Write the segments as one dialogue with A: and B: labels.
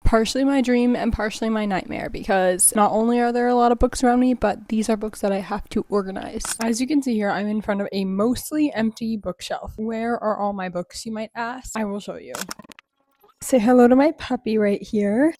A: partially my dream and partially my nightmare, because not only are there a lot of books around me, but these are books that I have to organize. As you can see here, I'm in front of a mostly empty bookshelf. Where are all my books, you might ask? I will show you. Say hello to my puppy right here.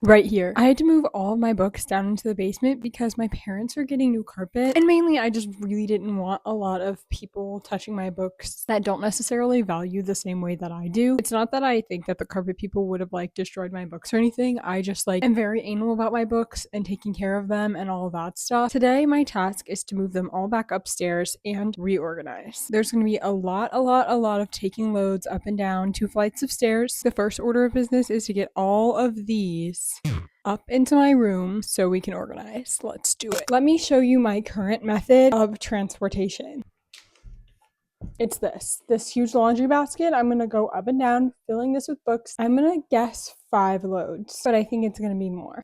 A: Right here. I had to move all of my books down into the basement because my parents are getting new carpet, and mainly I just really didn't want a lot of people touching my books that don't necessarily value the same way that I do. It's not that I think that the carpet people would have like destroyed my books or anything. I just like am very anal about my books and taking care of them and all of that stuff. Today my task is to move them all back upstairs and reorganize. There's going to be a lot of taking loads up and down 2 flights of stairs. The first order of business is to get all of these up into my room so we can organize. Let's do it. Let me show you my current method of transportation. It's this huge laundry basket. I'm gonna go up and down filling this with books. I'm gonna guess 5 loads, but I think it's gonna be more.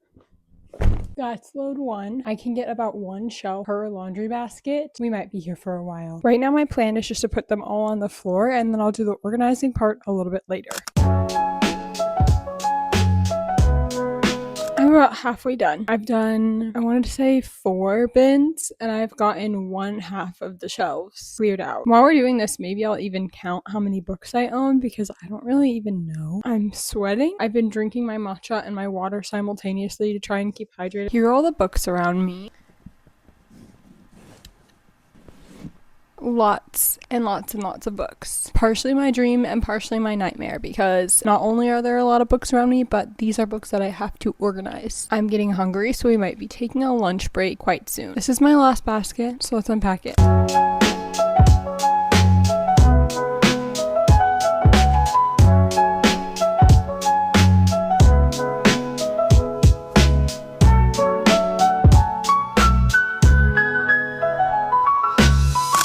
A: That's load 1. I can get about 1 shelf per laundry basket. We might be here for a while. Right now my plan is just to put them all on the floor, and then I'll do the organizing part a little bit later. I'm about halfway done. I've done, I wanted to say 4 bins, and I've gotten 1/2 of the shelves cleared out. While we're doing this, maybe I'll even count how many books I own, because I don't really even know. I'm sweating. I've been drinking my matcha and my water simultaneously to try and keep hydrated. Here are all the books around me. Lots and lots of books. Partially my dream and partially my nightmare, because not only are there a lot of books around me, but these are books that I have to organize. I'm getting hungry, so we might be taking a lunch break quite soon. This is my last basket, so let's unpack it.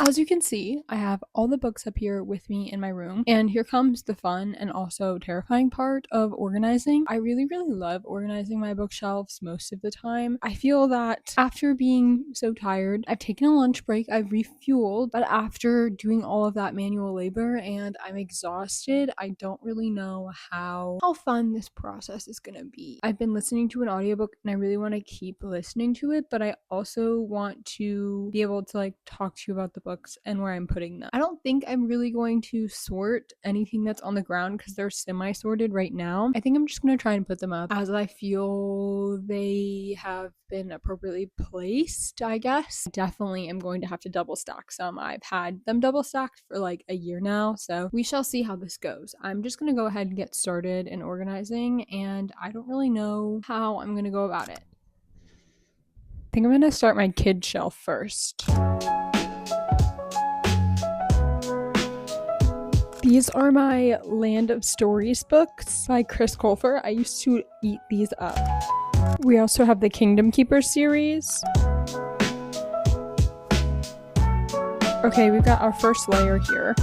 A: As you can see, I have all the books up here with me in my room, and here comes the fun and also terrifying part of organizing. I really love organizing my bookshelves most of the time. I feel that after being so tired, I've taken a lunch break, I've refueled, but after doing all of that manual labor and I'm exhausted, I don't really know how fun this process is gonna be. I've been listening to an audiobook and I really want to keep listening to it, but I also want to be able to like talk to you about the books and where I'm putting them. I don't think I'm really going to sort anything that's on the ground because they're semi-sorted right now. I think I'm just going to try and put them up as I feel they have been appropriately placed, I guess. Definitely am going to have to double stack some. I've had them double stacked for like a year now, so we shall see how this goes. I'm just going to go ahead and get started in organizing, and I don't really know how I'm going to go about it. I think I'm going to start my kid shelf first. These are my Land of Stories books by Chris Colfer. I used to eat these up. We also have the Kingdom Keepers series. Okay, we've got our first layer here.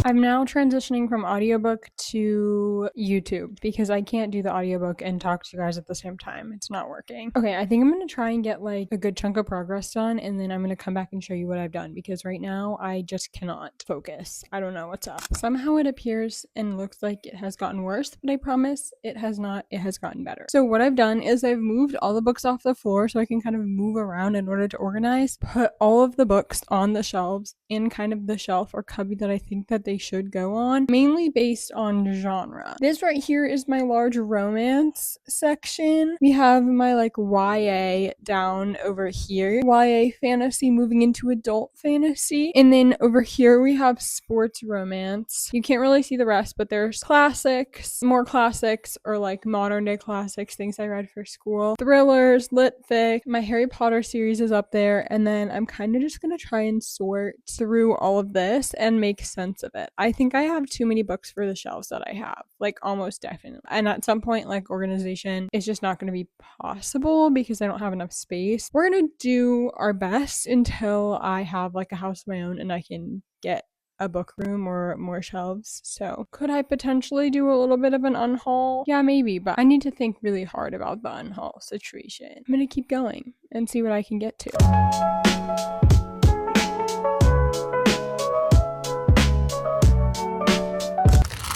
A: I'm now transitioning from audiobook to YouTube because I can't do the audiobook and talk to you guys at the same time. It's not working. Okay, I think I'm going to try and get like a good chunk of progress done, and then I'm going to come back and show you what I've done, because right now I just cannot focus. I don't know what's up. Somehow it appears and looks like it has gotten worse, but I promise it has not. It has gotten better. So what I've done is I've moved all the books off the floor so I can kind of move around in order to organize, put all of the books on the shelves in kind of the shelf or cubby that I think that they should go on, mainly based on genre. This right here is my large romance section. We have my like YA down over here, YA fantasy moving into adult fantasy, and then over here we have sports romance. You can't really see the rest, but there's classics, more classics, or like modern day classics, things I read for school, thrillers, lit fic. My Harry Potter series is up there, and then I'm kind of just gonna try and sort through all of this and make sense of it. I think I have too many books for the shelves that I have, like almost definitely. And at some point, like organization is just not going to be possible because I don't have enough space. We're going to do our best until I have like a house of my own and I can get a book room or more shelves. So could I potentially do a little bit of an unhaul? Yeah, maybe, but I need to think really hard about the unhaul situation. I'm going to keep going and see what I can get to.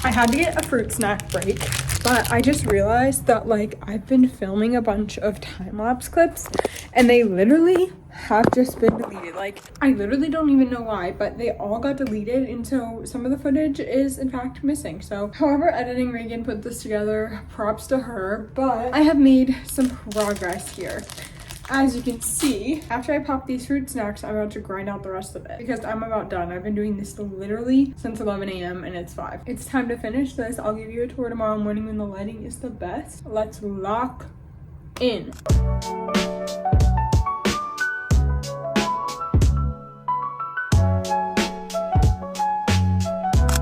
A: I had to get a fruit snack break, but I just realized that like I've been filming a bunch of time-lapse clips and they literally have just been deleted. Like I literally don't even know why, but they all got deleted, and so some of the footage is in fact missing. So however editing Reagan put this together, props to her, but I have made some progress here. As you can see, after I pop these fruit snacks, I'm about to grind out the rest of it because I'm about done. I've been doing this literally since 11 a.m. and it's 5. It's time to finish this. I'll give you a tour tomorrow morning when the lighting is the best. Let's lock in.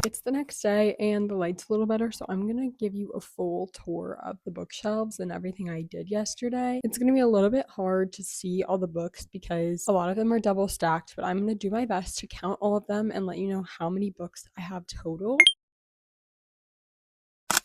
A: It's the next day and the light's a little better, so I'm gonna give you a full tour of the bookshelves and everything I did yesterday. It's gonna be a little bit hard to see all the books because a lot of them are double stacked, but I'm gonna do my best to count all of them and let you know how many books I have total.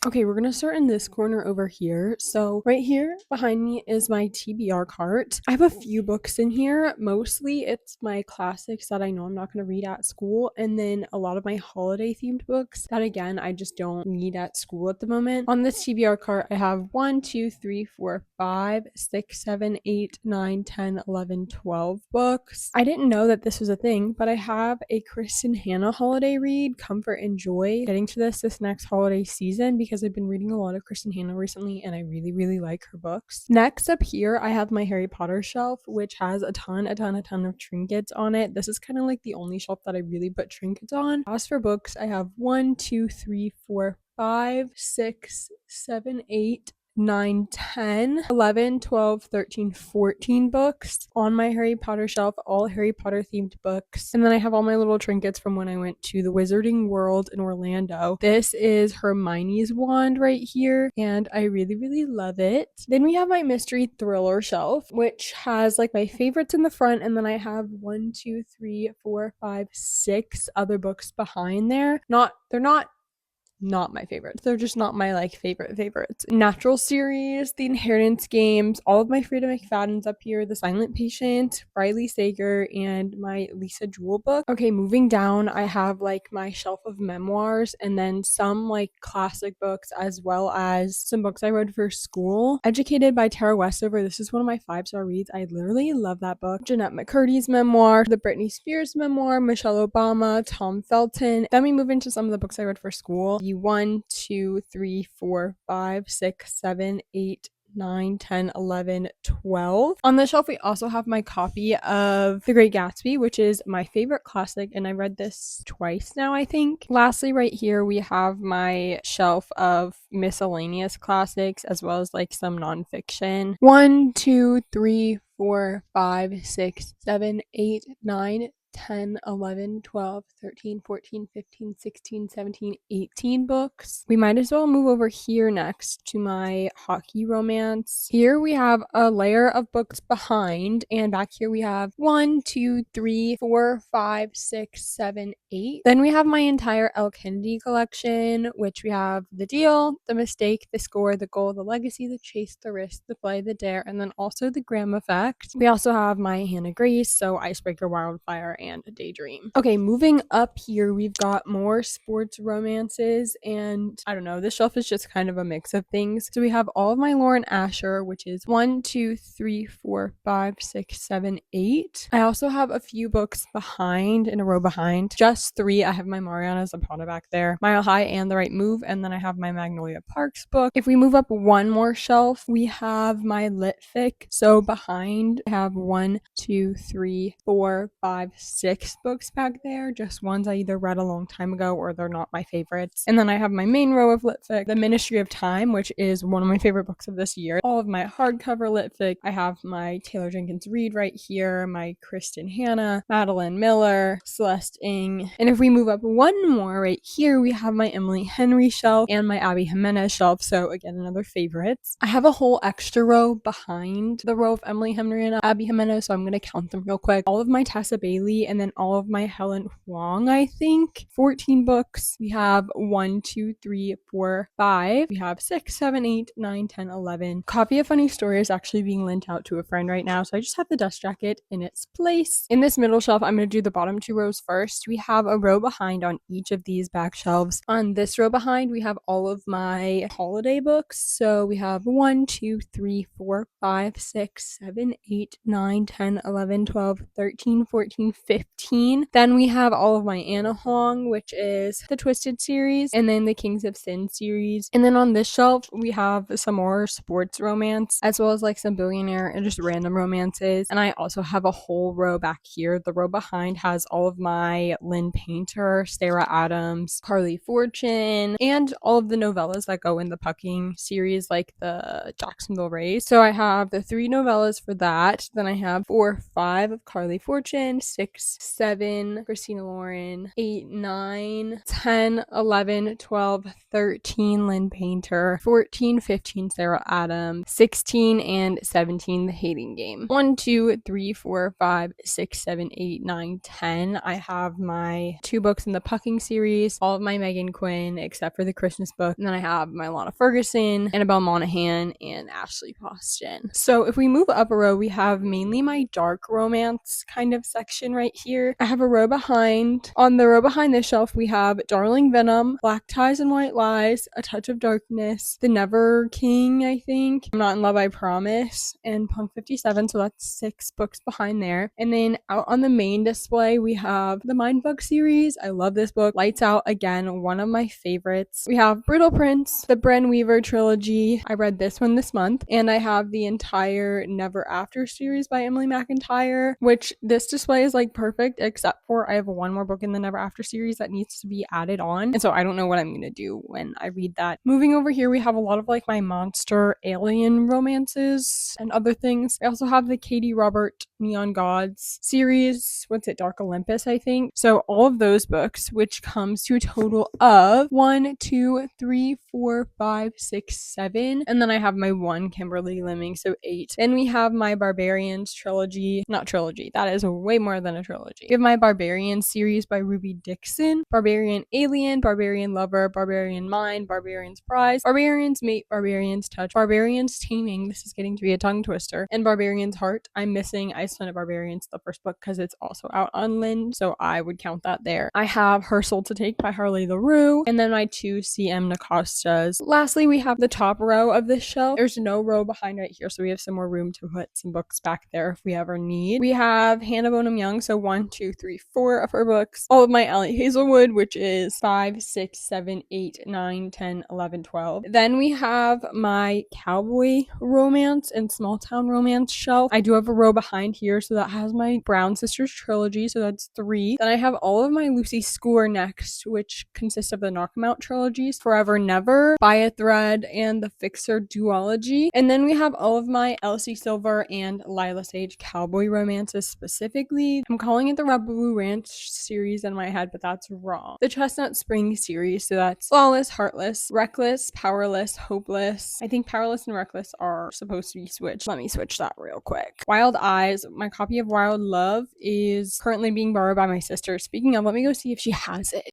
A: Okay, we're gonna start in this corner over here. So right here behind me is my TBR cart. I have a few books in here. Mostly it's my classics that I know I'm not gonna read at school, and then a lot of my holiday themed books that again I just don't need at school at the moment. On this TBR cart I have 1, 2, 3, 4, 5, 6, 7, 8, 9, 10, 11, 12 books. I didn't know that this was a thing, but I have a Kristen Hanna holiday read, Comfort and Joy, getting to this next holiday season because I've been reading a lot of Kristen Hanna recently and I really like her books. Next up here I have my Harry Potter shelf, which has a ton of trinkets on it. This is kind of like the only shelf that I really put trinkets on. As for books, I have 1, 2, 3, 4, 5, 6, 7, 8, 9, 10, 11, 12, 13, 14 books on my Harry Potter shelf, all Harry Potter themed books. And then I have all my little trinkets from when I went to the Wizarding World in Orlando. This is Hermione's wand right here, and I really love it. Then we have my mystery thriller shelf, which has like my favorites in the front, and then I have 1, 2, 3, 4, 5, 6 other books behind there. They're not my favorites. They're just not my like favorites. Natural series, The Inheritance Games, all of my Frida McFadden's up here, The Silent Patient, Riley Sager, and my Lisa Jewell book. Okay, moving down, I have like my shelf of memoirs and then some like classic books as well as some books I read for school. Educated by Tara Westover. This is one of my 5-star reads. I literally love that book. Jeanette McCurdy's memoir, the Britney Spears memoir, Michelle Obama, Tom Felton. Then we move into some of the books I read for school. 1, 2, 3, 4, 5, 6, 7, 8, 9, 10, 11, 12. On the shelf, we also have my copy of The Great Gatsby, which is my favorite classic, and I read this twice now, I think. Lastly, right here, we have my shelf of miscellaneous classics, as well as like some nonfiction. 1, 2, 3, 4, 5, 6, 7, 8, 9, 10, 11, 12, 13, 14, 15, 16, 17, 18 books. We might as well move over here next to my hockey romance. Here we have a layer of books behind, and back here we have 1, 2, 3, 4, 5, 6, 7, 8. Then we have my entire Elle Kennedy collection, which we have The Deal, The Mistake, The Score, The Goal, The Legacy, The Chase, The Risk, The Play, The Dare, and then also The Graham Effect. We also have my Hannah Grace, so Icebreaker, Wildfire, and A Daydream. Okay, moving up here, we've got more sports romances, and I don't know, this shelf is just kind of a mix of things. So we have all of my Lauren Asher, which is 1, 2, 3, 4, 5, 6, 7, 8. I also have a few books behind, in a row behind. Just 3. I have my Mariana Zapata back there, Mile High and The Right Move, and then I have my Magnolia Parks book. If we move up one more shelf, we have my lit fic. So behind, I have 1, 2, 3, 4, 5, 6 books back there, just ones I either read a long time ago or they're not my favorites. And then I have my main row of lit fic, The Ministry of Time, which is one of my favorite books of this year. All of my hardcover lit fic. I have my Taylor Jenkins Reid right here, my Kristen Hanna, Madeline Miller, Celeste Ng. And if we move up one more right here, we have my Emily Henry shelf and my Abby Jimenez shelf. So again, another favorites. I have a whole extra row behind the row of Emily Henry and Abby Jimenez, so I'm going to count them real quick. All of my Tessa Bailey Lee, and then all of my Helen Huang, I think. 14 books. We have 1, 2, 3, 4, 5. We have 6, 7, 8, 9, 10, 11. Copy of Funny Story is actually being lent out to a friend right now, so I just have the dust jacket in its place. In this middle shelf, I'm going to do the bottom 2 rows first. We have a row behind on each of these back shelves. On this row behind, we have all of my holiday books. So we have 1, 2, 3, 4, 5, 6, 7, 8, 9, 10, 11, 12, 13, 14, 15. Then we have all of my Anna Huang, which is the Twisted series, and then the Kings of Sin series. And then on this shelf, we have some more sports romance, as well as like some billionaire and just random romances. And I also have a whole row back here. The row behind has all of my Lynn Painter, Sarah Adams, Carly Fortune, and all of the novellas that go in the Pucking series, like the Jacksonville Race. So I have the 3 novellas for that. Then I have 4, 5 of Carly Fortune, 6, 7 Christina Lauren, 8, 9, 10, 11, 12, 13 Lynn Painter, 14, 15 Sarah Adams, 16 and 17 The Hating Game. 1, 2, 3, 4, 5, 6, 7, 8, 9, 10. I have my 2 books in the Pucking series, all of my Megan Quinn except for the Christmas book, and then I have my Lana Ferguson, Annabelle Monaghan, and Ashley Poston. So if we move up a row, we have mainly my dark romance kind of section right here. I have a row behind. On the row behind this shelf, we have Darling Venom, Black Ties and White Lies, A Touch of Darkness, The Never King, I think, I'm Not in Love, I Promise, and Punk 57, so that's 6 books behind there. And then out on the main display, we have the Mindfuck series. I love this book. Lights Out, again, one of my favorites. We have Brittle Prince, the Bren Weaver trilogy. I read this one this month, and I have the entire Never After series by Emily McIntyre, which this display is like perfect, except for I have one more book in the Never After series that needs to be added on, and so I don't know what I'm gonna do when I read that. Moving over here, we have a lot of like my monster alien romances and other things. I also have the Katie Robert Neon Gods series. What's it? Dark Olympus, I think. So all of those books, which comes to a total of 1, 2, 3, 4, 5, 6, 7. And then I have my 1 Kimberly Lemming, so 8. Then we have my Barbarians trilogy. Not trilogy, that is way more than a trilogy. We have my Barbarian series by Ruby Dixon, Barbarian Alien, Barbarian Lover, Barbarian Mind, Barbarian's Prize, Barbarian's Mate, Barbarian's Touch, Barbarian's Taming, this is getting to be a tongue twister, and Barbarian's Heart. I'm missing Iceland of Barbarians, the first book, because it's also out on Lynn, so I would count that there. I have Her Soul to Take by Harley LaRue, and then my 2 C.M. Nacostas. Lastly, we have the top row of this shelf. There's no row behind right here, so we have some more room to put some books back there if we ever need. We have Hannah Bonham Young, so 1, 2, 3, 4 of her books. All of my Ellie Hazelwood, which is 5, 6, 7, 8, 9, 10, 11, 12. Then we have my cowboy romance and small town romance shelf. I do have a row behind here, so that has my Brown Sisters trilogy, so that's 3. Then I have all of my Lucy Score next, which consists of the Knock 'Em Out trilogies, Forever Never, By a Thread, and the Fixer duology. And then we have all of my Elsie Silver and Lila Sage cowboy romances specifically. I'm calling it the Rebel Ranch series in my head, but that's wrong. The Chestnut Spring series, so that's Flawless, Heartless, Reckless, Powerless, Hopeless. I think Powerless and Reckless are supposed to be switched. Let me switch that real quick. Wild Eyes, my copy of Wild Love is currently being borrowed by my sister. Speaking of, let me go see if she has it.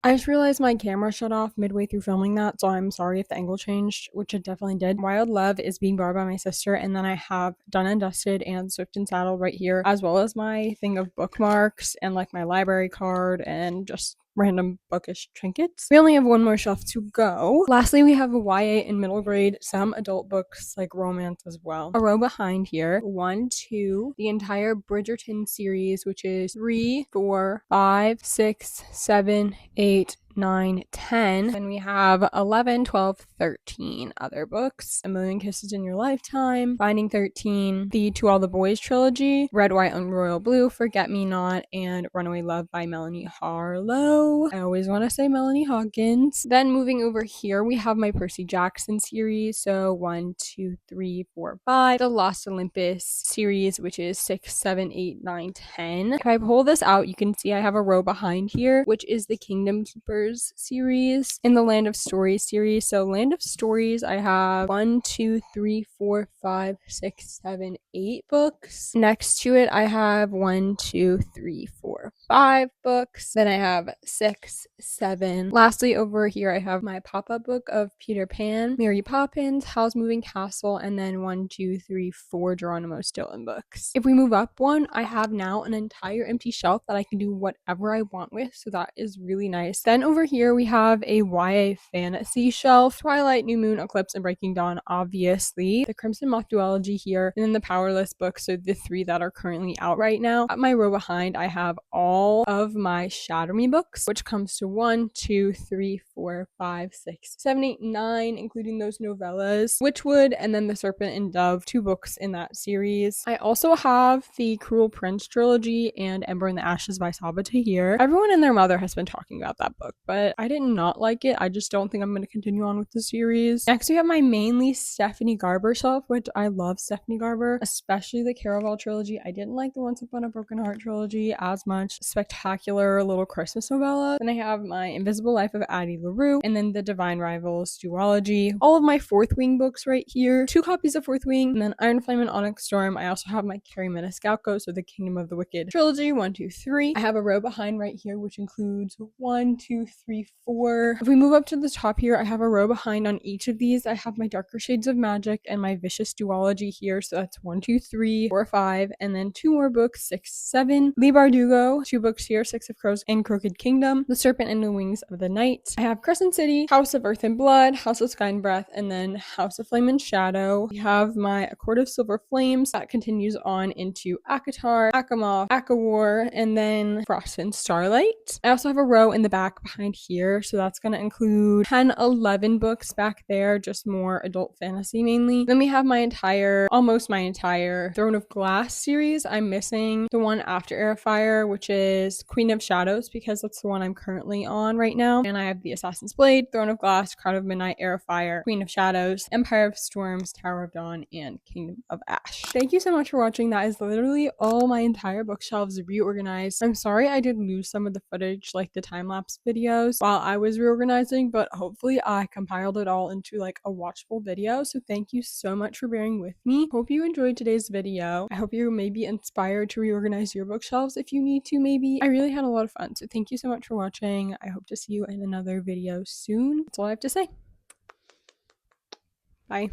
A: I just realized my camera shut off midway through filming that, so I'm sorry if the angle changed, which it definitely did. Wild Love is being borrowed by my sister, and then I have Done and Dusted and Swift and Saddle right here, as well as my thing of bookmarks and like my library card and just random bookish trinkets. We only have one more shelf to go. Lastly, we have a YA in middle grade, some adult books like romance as well. A row behind here, 1, 2, the entire Bridgerton series, which is 3, 4, 5, 6, 7, 8, 9, 10. Then we have 11, 12, 13 other books. A Million Kisses in Your Lifetime, Finding 13, the To All the Boys trilogy, Red, White, and Royal Blue, Forget Me Not, and Runaway Love by Melanie Harlow. I always want to say Melanie Hawkins. Then moving over here, we have my Percy Jackson series. So 1, 2, 3, 4, 5. The Lost Olympus series, which is 6, 7, 8, 9, 10. If I pull this out, you can see I have a row behind here, which is the Kingdom Keepers Stars series in the Land of Stories series. So Land of Stories, I have 1, 2, 3, 4, 5, 6, 7, 8 books. Next to it, I have 1, 2, 3, 4, 5 books. Then I have 6, 7. Lastly, over here, I have my pop-up book of Peter Pan, Mary Poppins, Howl's Moving Castle, and then 1, 2, 3, 4 Geronimo Stilton books. If we move up one, I have now an entire empty shelf that I can do whatever I want with, so that is really nice. Then over here we have a YA fantasy shelf, Twilight, New Moon, Eclipse, and Breaking Dawn, obviously, the Crimson Moth duology here, and then the Powerless books, so the 3 that are currently out right now. At my row behind, I have all of my Shatter Me books, which comes to 1, 2, 3, 4, 5, 6, 7, 8, 9, including those novellas, Witchwood, and then the Serpent and Dove, 2 books in that series. I also have the Cruel Prince trilogy and Ember in the Ashes by Sabata here. Everyone and their mother has been talking about that book, but I did not like it. I just don't think I'm going to continue on with the series. Next, we have my mainly Stephanie Garber shelf, which I love Stephanie Garber, especially the Caraval trilogy. I didn't like the Once Upon a Broken Heart trilogy as much. Spectacular little Christmas novella. Then I have my Invisible Life of Addie LaRue, and then the Divine Rivals duology. All of my Fourth Wing books right here. 2 copies of Fourth Wing, and then Iron Flame and Onyx Storm. I also have my Carrie Maniscalco, so the Kingdom of the Wicked trilogy, 1, 2, 3. I have a row behind right here, which includes 1, 2, 3, 4. If we move up to the top here, I have a row behind on each of these. I have my Darker Shades of Magic and my Vicious duology here, so that's 1, 2, 3, 4, 5, and then 2 more books, 6, 7. Lee Bardugo, 2 books here, Six of Crows and Crooked Kingdom, The Serpent and the Wings of the Night. I have Crescent City, House of Earth and Blood, House of Sky and Breath, and then House of Flame and Shadow. We have my A Court of Silver Flames that continues on into Akatar, Akamoth, Akawar, and then Frost and Starlight. I also have a row in the back behind here, so that's going to include 10, 11 books back there, just more adult fantasy mainly. Then we have almost my entire Throne of Glass series. I'm missing the one after Air of Fire, which is Queen of Shadows, because that's the one I'm currently on right now. And I have the Assassin's Blade, Throne of Glass, Crown of Midnight, Air of Fire, Queen of Shadows, Empire of Storms, Tower of Dawn, and Kingdom of Ash. Thank you so much for watching. That is literally all my entire bookshelves reorganized. I'm sorry I did lose some of the footage, like the time-lapse videos, while I was reorganizing, but hopefully I compiled it all into like a watchable video. So thank you so much for bearing with me. Hope you enjoyed today's video. I hope you may be inspired to reorganize your bookshelves if you need to, maybe. I really had a lot of fun, so thank you so much for watching. I hope to see you in another video soon. That's all I have to say. Bye.